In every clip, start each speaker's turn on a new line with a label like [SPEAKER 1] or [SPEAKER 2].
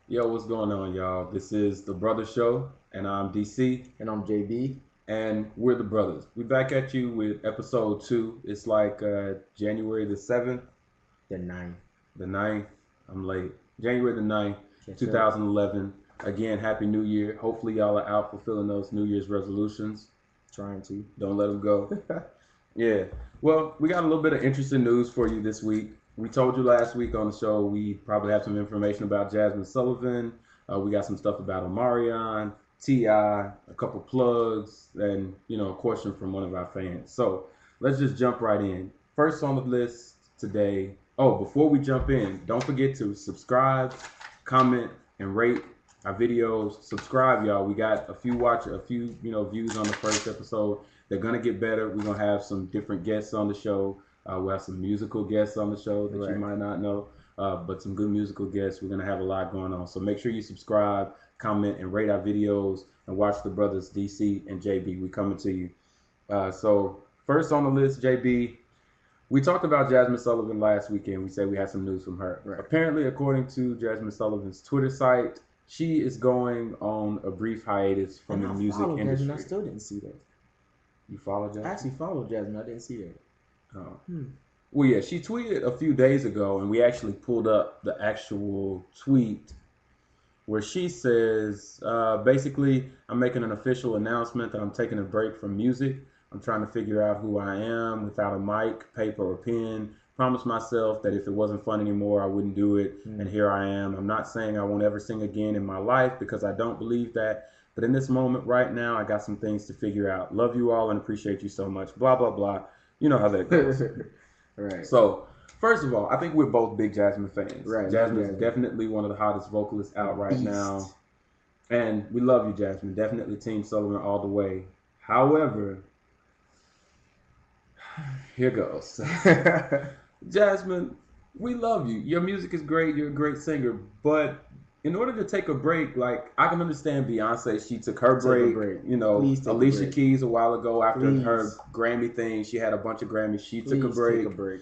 [SPEAKER 1] Yo, what's going on, y'all? This is The Brothers Show, and I'm DC,
[SPEAKER 2] And I'm JB.
[SPEAKER 1] and we're the brothers. We're back at you with episode 2. It's like January the 7th,
[SPEAKER 2] The ninth.
[SPEAKER 1] the ninth. I'm late. January the ninth,
[SPEAKER 2] Yes, sir.
[SPEAKER 1] 2011. Again, Happy New Year. Hopefully, y'all are out fulfilling those New Year's resolutions.
[SPEAKER 2] Trying to.
[SPEAKER 1] Don't let them go. Yeah. Well, we got a little bit of interesting news for you this week. We told you last week on the show we probably have some information about Jazmine Sullivan. We got some stuff about Omarion, T.I., a couple plugs, and a question from one of our fans. So let's just jump right in. First on the list today. Oh, before we jump in, don't forget to subscribe, comment, and rate our videos. Subscribe, y'all. We got a few views on the first episode. They're gonna get better. We're gonna have some different guests on the show. We'll have some musical guests on the show that you might not know, but some good musical guests. We're gonna have a lot going on. So make sure you subscribe, comment, and rate our videos, and watch the brothers DC and JB. We coming to you. So first on the list, JB. We talked about Jazmine Sullivan last weekend. We said we had some news from her.
[SPEAKER 2] Right.
[SPEAKER 1] Apparently, according to Jazmine Sullivan's Twitter site, she is going on a brief hiatus from the music industry.
[SPEAKER 2] Jasmine. I still didn't see that.
[SPEAKER 1] You follow Jazmine?
[SPEAKER 2] I actually followed Jasmine. I didn't see that.
[SPEAKER 1] Oh. Well, yeah, she tweeted a few days ago, and we actually pulled up the actual tweet where she says, basically, I'm making an official announcement that I'm taking a break from music. I'm trying to figure out who I am without a mic, paper, or pen. Promised myself that if it wasn't fun anymore, I wouldn't do it, and here I am. I'm not saying I won't ever sing again in my life because I don't believe that. But in this moment right now, I got some things to figure out. Love you all and appreciate you so much. Blah, blah, blah. You know how that goes.
[SPEAKER 2] Right.
[SPEAKER 1] So, first of all, I think we're both big Jazmine fans.
[SPEAKER 2] Right.
[SPEAKER 1] Jazmine is definitely one of the hottest vocalists out right now. And we love you, Jazmine. Definitely Team Sullivan all the way. However, here goes. Jazmine, we love you. Your music is great. You're a great singer. But in order to take a break, like, I can understand Beyonce. She took her break. You know, Alicia Keys a while ago after her Grammy thing. She had a bunch of Grammys. She took a break.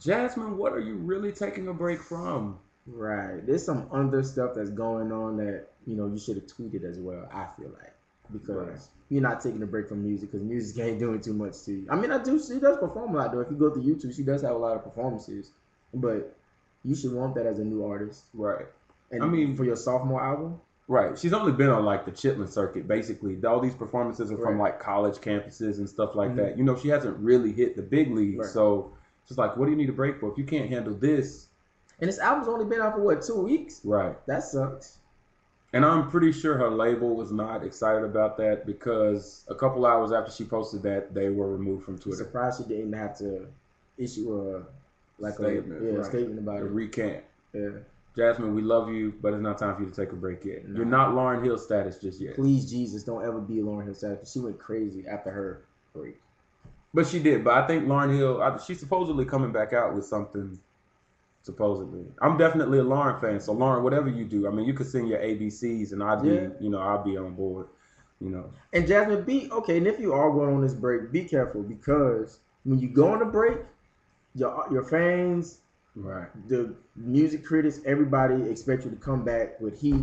[SPEAKER 1] Jazmine, what are you really taking a break from?
[SPEAKER 2] Right. There's some other stuff that's going on that, you should have tweeted as well, I feel like. Because you're not taking a break from music because music ain't doing too much to you. I mean, she does perform a lot, though. If you go to YouTube, she does have a lot of performances. But you should want that as a new artist.
[SPEAKER 1] Right.
[SPEAKER 2] And I mean, for your sophomore album?
[SPEAKER 1] Right. She's only been on, like, the Chitlin circuit, basically. All these performances are from, like, college campuses and stuff like that. You know, she hasn't really hit the big leagues. So it's just like, what do you need a break for? If you can't handle this.
[SPEAKER 2] And this album's only been out for, 2 weeks?
[SPEAKER 1] Right.
[SPEAKER 2] That sucks.
[SPEAKER 1] And I'm pretty sure her label was not excited about that because a couple hours after she posted that, they were removed from Twitter.
[SPEAKER 2] I'm surprised she didn't have to issue a statement about it.
[SPEAKER 1] Recant.
[SPEAKER 2] Yeah.
[SPEAKER 1] Jazmine, we love you, but it's not time for you to take a break yet. No. You're not Lauryn Hill status just yet.
[SPEAKER 2] Please, Jesus, don't ever be Lauryn Hill status. She went crazy after her break.
[SPEAKER 1] But she did. But I think Lauryn Hill, she's supposedly coming back out with something. Supposedly, I'm definitely a Lauryn fan. So Lauryn, whatever you do, I mean, you could sing your ABCs, and I'll be on board.
[SPEAKER 2] And Jazmine, and if you are going on this break, be careful because when you go on a break, your fans,
[SPEAKER 1] right,
[SPEAKER 2] the music critics, everybody expect you to come back with heat.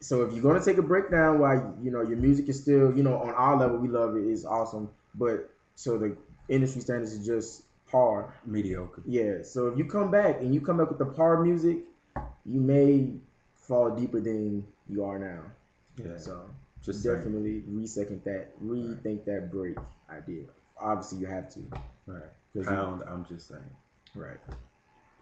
[SPEAKER 2] So if you're gonna take a break down while your music is still, on our level, we love it, it's awesome. But so the industry standards is just par,
[SPEAKER 1] mediocre.
[SPEAKER 2] Yeah. So if you come back and you come back with the par music, you may fall deeper than you are now.
[SPEAKER 1] Yeah.
[SPEAKER 2] So
[SPEAKER 1] just
[SPEAKER 2] definitely rethink that break idea. Obviously, you have to.
[SPEAKER 1] Right. I'm just saying.
[SPEAKER 2] Right.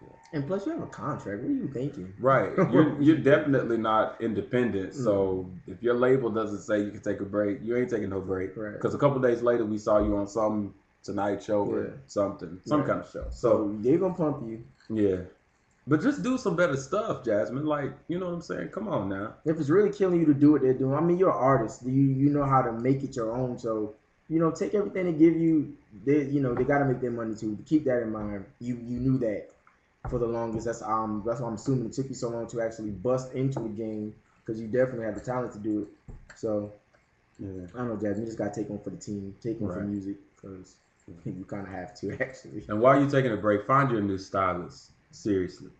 [SPEAKER 2] Yeah. And plus, you have a contract. What are you thinking?
[SPEAKER 1] Right. You're definitely not independent. So if your label doesn't say you can take a break, you ain't taking no break.
[SPEAKER 2] Right.
[SPEAKER 1] Because a couple of days later, we saw you on some Tonight Show or some kind of show.
[SPEAKER 2] So they're gonna pump you.
[SPEAKER 1] Yeah. But just do some better stuff, Jazmine. Like, you know what I'm saying? Come on now.
[SPEAKER 2] If it's really killing you to do what they're doing, I mean, you're an artist. You know how to make it your own. So, take everything they give you. They got to make their money too. Keep that in mind. You knew that for the longest. That's why I'm assuming it took you so long to actually bust into the game because you definitely have the talent to do it. So, I don't know, Jazmine. You just got to take one for the team. Take one for music because you kind of have to, actually.
[SPEAKER 1] And while you're taking a break, find your new stylist. Seriously.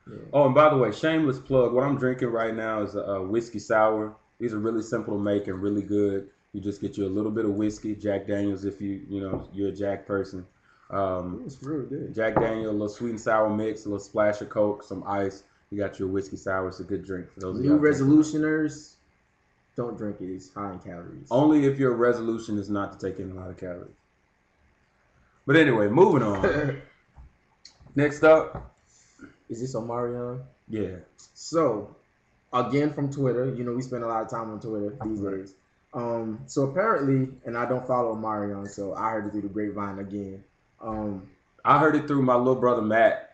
[SPEAKER 2] Yeah.
[SPEAKER 1] Oh, and by the way, shameless plug. What I'm drinking right now is a whiskey sour. These are really simple to make and really good. You just get you a little bit of whiskey, Jack Daniels, if you're a Jack person.
[SPEAKER 2] It's real good.
[SPEAKER 1] Jack Daniel, a little sweet and sour mix, a little splash of Coke, some ice. You got your whiskey sour. It's a good drink for those
[SPEAKER 2] New resolutioners. Don't drink it. It's high in calories.
[SPEAKER 1] Only if your resolution is not to take in a lot of calories. But anyway, moving on. Next up.
[SPEAKER 2] Is this Omarion?
[SPEAKER 1] Yeah.
[SPEAKER 2] So, again from Twitter. We spend a lot of time on Twitter these days. So apparently, and I don't follow Omarion, so I heard it through the grapevine again.
[SPEAKER 1] I heard it through my little brother Matt.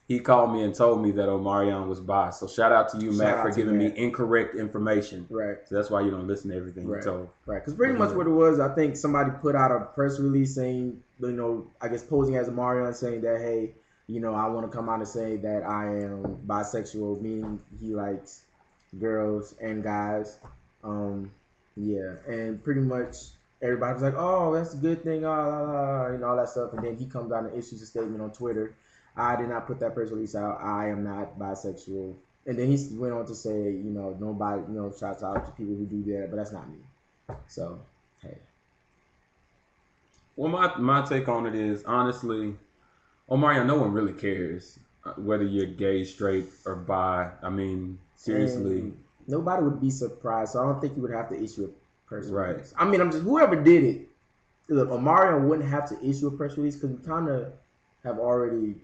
[SPEAKER 1] He called me and told me that Omarion was bi. So shout out to you, Matt, for giving me incorrect information.
[SPEAKER 2] Right.
[SPEAKER 1] So that's why you don't listen to everything you told.
[SPEAKER 2] Right. Because pretty much what it was, I think somebody put out a press release saying, I guess posing as Omarion, saying that, hey, I want to come out and say that I am bisexual, meaning he likes girls and guys. Yeah. And pretty much everybody was like, oh, that's a good thing, all that stuff. And then he comes out and issues a statement on Twitter. I did not put that press release out. I am not bisexual. And then he went on to say, nobody, shouts out to people who do that, but that's not me. So, hey.
[SPEAKER 1] Well, my take on it is, honestly, Omarion, no one really cares whether you're gay, straight, or bi. I mean, seriously.
[SPEAKER 2] And nobody would be surprised. So I don't think you would have to issue a press release.
[SPEAKER 1] Right.
[SPEAKER 2] I mean, whoever did it, look, Omarion wouldn't have to issue a press release because we kind of have already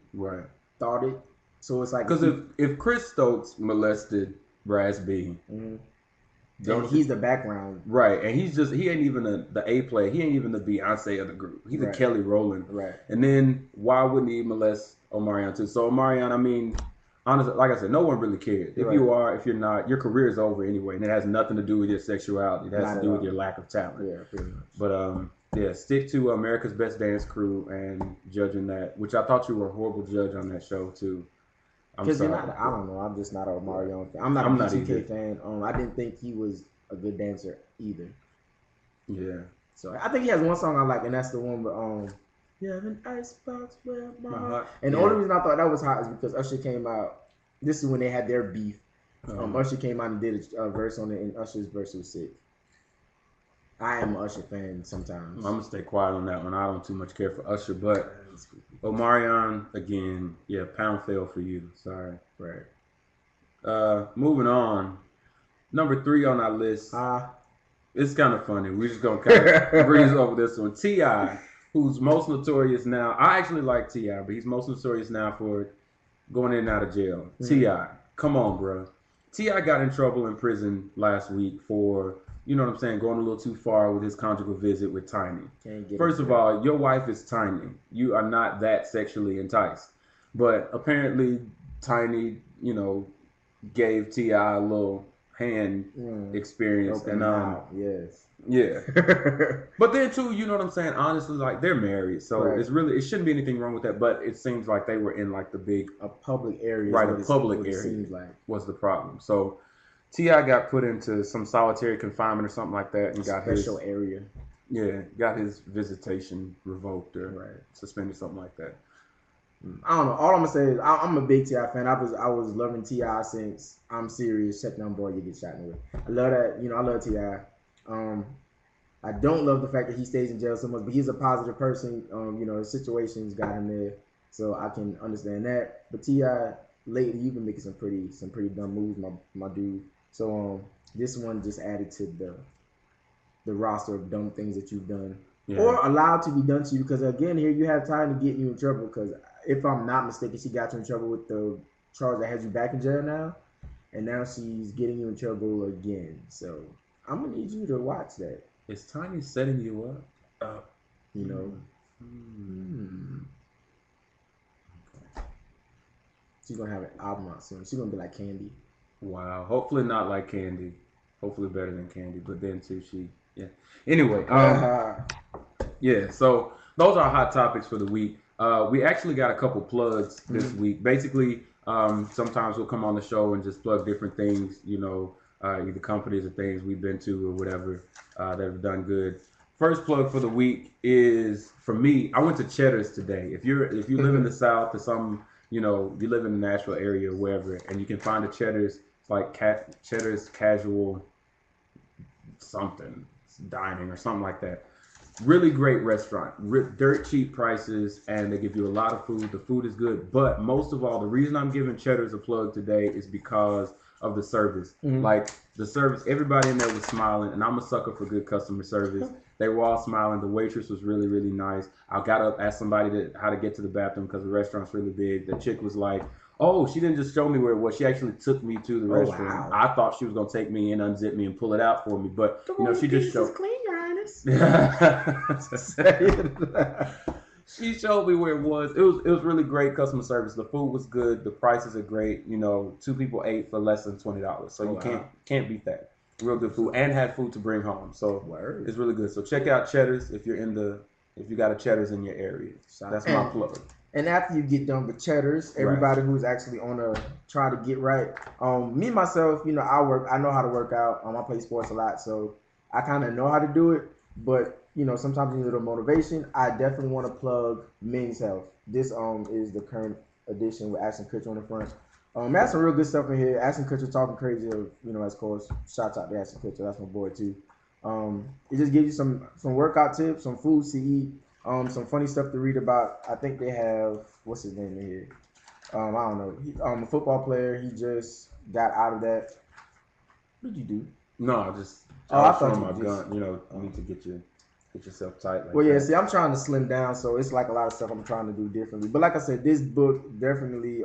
[SPEAKER 2] thought it. So it's like,
[SPEAKER 1] because if Chris Stokes molested Raz B,
[SPEAKER 2] and he's the background,
[SPEAKER 1] right? And he ain't even the A player. He ain't even the Beyonce of the group. He's a Kelly Rowland,
[SPEAKER 2] right?
[SPEAKER 1] And then why wouldn't he molest Omarion too? So Omarion, I mean, honestly, like I said, no one really cares. If you are, if you're not, your career is over anyway, and it has nothing to do with your sexuality. It has to do with your lack of talent.
[SPEAKER 2] Yeah, pretty much.
[SPEAKER 1] But yeah, stick to America's Best Dance Crew and judging that, which I thought you were a horrible judge on that show too.
[SPEAKER 2] Because I don't know, I'm just not a Omarion fan. I'm not a B2K fan. I didn't think he was a good dancer either.
[SPEAKER 1] Yeah.
[SPEAKER 2] So I think he has one song I like, and that's the one with you have an icebox where my heart. And the only reason I thought that was hot is because Usher came out. This is when they had their beef. Usher came out and did a verse on it, and Usher's verse was sick. I am an Usher fan sometimes.
[SPEAKER 1] I'm gonna stay quiet on that one. I don't too much care for Usher, but Omarion again, pound fail for you. Sorry.
[SPEAKER 2] Right.
[SPEAKER 1] Moving on. Number 3 on our list. It's kind of funny. We're just gonna kind of breeze over this one. T.I., who's most notorious now. I actually like T.I., but he's most notorious now for going in and out of jail. T.I., come on, bro. T.I. got in trouble in prison last week for, going a little too far with his conjugal visit with Tiny. First of all, your wife is Tiny. You are not that sexually enticed. But apparently, Tiny, gave T.I. a little hand experience.
[SPEAKER 2] Yes.
[SPEAKER 1] Yeah. But then too, honestly, like, they're married, so it shouldn't be anything wrong with that, but it seems like they were in like a
[SPEAKER 2] public area.
[SPEAKER 1] Right, a public area
[SPEAKER 2] seems like
[SPEAKER 1] was the problem. So T.I. got put into some solitary confinement or something like that, and got
[SPEAKER 2] special area.
[SPEAKER 1] Yeah, got his visitation revoked or suspended, something like that.
[SPEAKER 2] I don't know. All I'm gonna say is I'm a big T.I. fan. I was loving T.I. since I'm Serious. Check on boy, you get shot in the way. I love that. I love T.I. I don't love the fact that he stays in jail so much, but he's a positive person. His situations got him there, so I can understand that. But T.I. lately, you've been making some pretty dumb moves, my dude. So this one just added to the roster of dumb things that you've done or allowed to be done to you. Because again, here you have time to get you in trouble. Because if I'm not mistaken, she got you in trouble with the charge that has you back in jail now, and now she's getting you in trouble again. So I'm gonna need you to watch that.
[SPEAKER 1] Is Tiny setting you up?
[SPEAKER 2] She's gonna have an album out soon. She's gonna be like Candy.
[SPEAKER 1] Wow. Hopefully not like Candy. Hopefully better than Candy. But then too, Anyway, so those are hot topics for the week. We actually got a couple plugs this week. Basically, sometimes we'll come on the show and just plug different things, either companies or things we've been to or whatever that have done good. First plug for the week is, for me, I went to Cheddar's today. If you live in the South or some you know, you live in the Nashville area or wherever, and you can find a Cheddar's, it's like Cheddar's Casual something, dining or something like that. Really great restaurant, dirt cheap prices, and they give you a lot of food. The food is good, but most of all, the reason I'm giving Cheddar's a plug today is because of the service. Like the service, everybody in there was smiling, and I'm a sucker for good customer service. They were all smiling. The waitress was really, really nice. I got up, asked somebody how to get to the bathroom because the restaurant's really big. The chick was like, oh, she didn't just show me where it was. She actually took me to the restroom. Wow. I thought she was going to take me in, unzip me, and pull it out for me. But, you know, she just showed. Clean, Your Highness. She showed me where it was. It was really great customer service. The food was good. The prices are great. You know, 2 people ate for less than $20. So you can't beat that. Real good food, and had food to bring home. So it's really good. So check out Cheddar's if you got a Cheddar's in your area. That's my plug.
[SPEAKER 2] And after you get done with Cheddar's, everybody who's actually on a try to get right. Me myself, you know, I know how to work out. I play sports a lot, so I kind of know how to do it. But you know, sometimes you need a little motivation. I definitely want to plug Men's Health. This is the current edition with Ashton Kutcher on the front. That's some real good stuff in here. Ashton Kutcher talking crazy, you know, of course. Shout out to Ashton Kutcher. That's my boy too. It just gives you some workout tips, some foods to eat, some funny stuff to read about. I think they have, what's his name in here? I don't know. A football player. He just got out of that. What did you do?
[SPEAKER 1] No, I was showing my gun. You know, you need to get yourself tight.
[SPEAKER 2] Well, yeah, see, I'm trying to slim down, so it's like a lot of stuff I'm trying to do differently. But like I said, this book definitely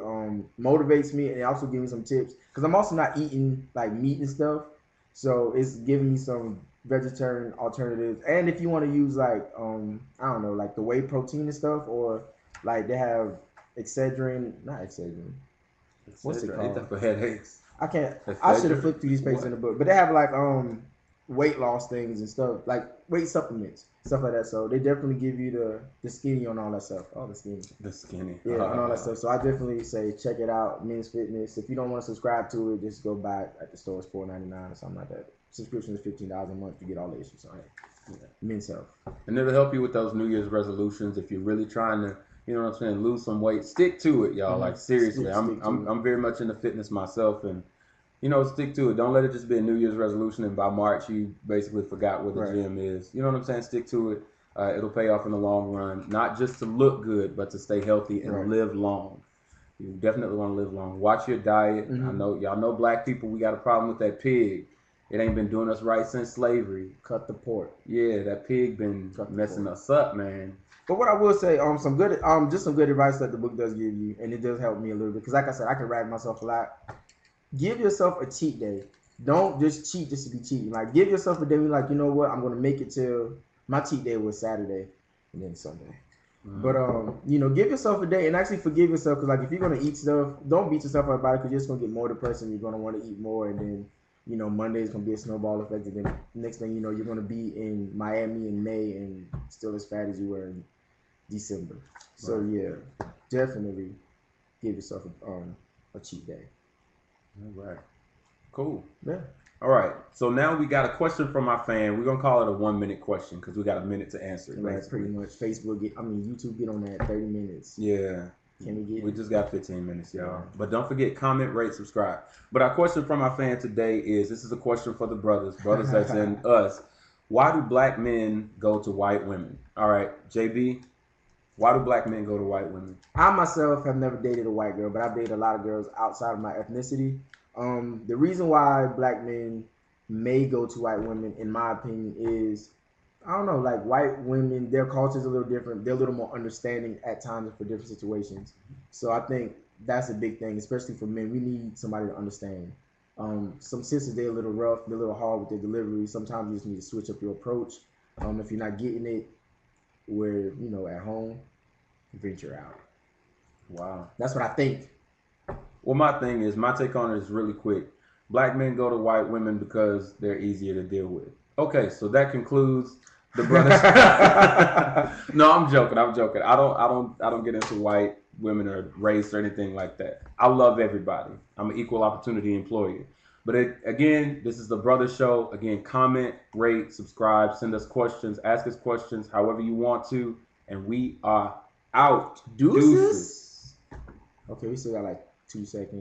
[SPEAKER 2] motivates me, and it also gives me some tips. Because I'm also not eating, like, meat and stuff. So it's giving me some vegetarian alternatives. And if you want to use, like, I don't know, like the whey protein and stuff, or, like, they have not Excedrin. What's it called?
[SPEAKER 1] Ain't that for headaches?
[SPEAKER 2] I can't. I should have flipped through these pages in the book. But they have, like, weight loss things and stuff, like weight supplements, stuff like that. So they definitely give you the skinny on all that stuff. Oh, the skinny. Yeah, and all that stuff. So I definitely say check it out, Men's Fitness. If you don't want to subscribe to it, just go buy it at the store. It's $4.99 or something like that. Subscription is $15 a month. You get all the issues on it. Men's Health.
[SPEAKER 1] And it'll help you with those New Year's resolutions. If you're really trying to, you know what I'm saying, lose some weight, stick to it, y'all. Like seriously, I'm very much into fitness myself, and you know, stick to it. Don't let it just be a New Year's resolution and by March you basically forgot what the gym is. You know what I'm saying? Stick to it. It'll pay off in the long run. Not just to look good, but to stay healthy and live long. You definitely want to live long. Watch your diet. I know y'all know black people, we got a problem with that pig. It ain't been doing us right since slavery.
[SPEAKER 2] Cut the pork.
[SPEAKER 1] Yeah, that pig been messing us up, man.
[SPEAKER 2] But what I will say, some good advice that the book does give you, and it does help me a little bit. Because like I said, I can rag myself a lot. Give yourself a cheat day. Don't just cheat just to be cheating. Like, give yourself a day where you're like, you know what, I'm going to make it till my cheat day was Saturday and then Sunday. But, you know, give yourself a day and actually forgive yourself. Because, like, if you're going to eat stuff, don't beat yourself up about it because you're just going to get more depressed and you're going to want to eat more. And then, you know, Monday is going to be a snowball effect. And then next thing you know, you're going to be in Miami in May and still as fat as you were in December. So, yeah, definitely give yourself a cheat day.
[SPEAKER 1] All right. Cool.
[SPEAKER 2] Yeah.
[SPEAKER 1] All right. So now we got a question from our fan. We're gonna call it a 1-minute question because we got a minute to answer it.
[SPEAKER 2] Right. Pretty much. YouTube get on that 30 minutes.
[SPEAKER 1] Yeah.
[SPEAKER 2] Can we get?
[SPEAKER 1] We just got 15 minutes, y'all. But don't forget, comment, rate, subscribe. But our question from our fan today is: this is a question for the brothers that's in us. Why do black men go to white women? All right, JB. Why do black men go to white women?
[SPEAKER 2] I myself have never dated a white girl, but I've dated a lot of girls outside of my ethnicity. The reason why black men may go to white women, in my opinion, is, I don't know, like white women, their culture is a little different. They're a little more understanding at times for different situations. So I think that's a big thing, especially for men. We need somebody to understand. Some sisters, they're a little rough, they're a little hard with their delivery. Sometimes you just need to switch up your approach. If you're not getting it where, you know, at home, venture out.
[SPEAKER 1] Wow.
[SPEAKER 2] That's what I think.
[SPEAKER 1] Well, my take on it is really quick. Black men go to white women because they're easier to deal with. Okay, so that concludes the brothers. No, I'm joking. I don't get into white women or race or anything like that. I love everybody. I'm an equal opportunity employer. But again, this is the Brothers Show. Again, comment, rate, subscribe, send us questions, ask us questions, however you want to, and we are out.
[SPEAKER 2] Deuces. Okay, we still got like 2 seconds.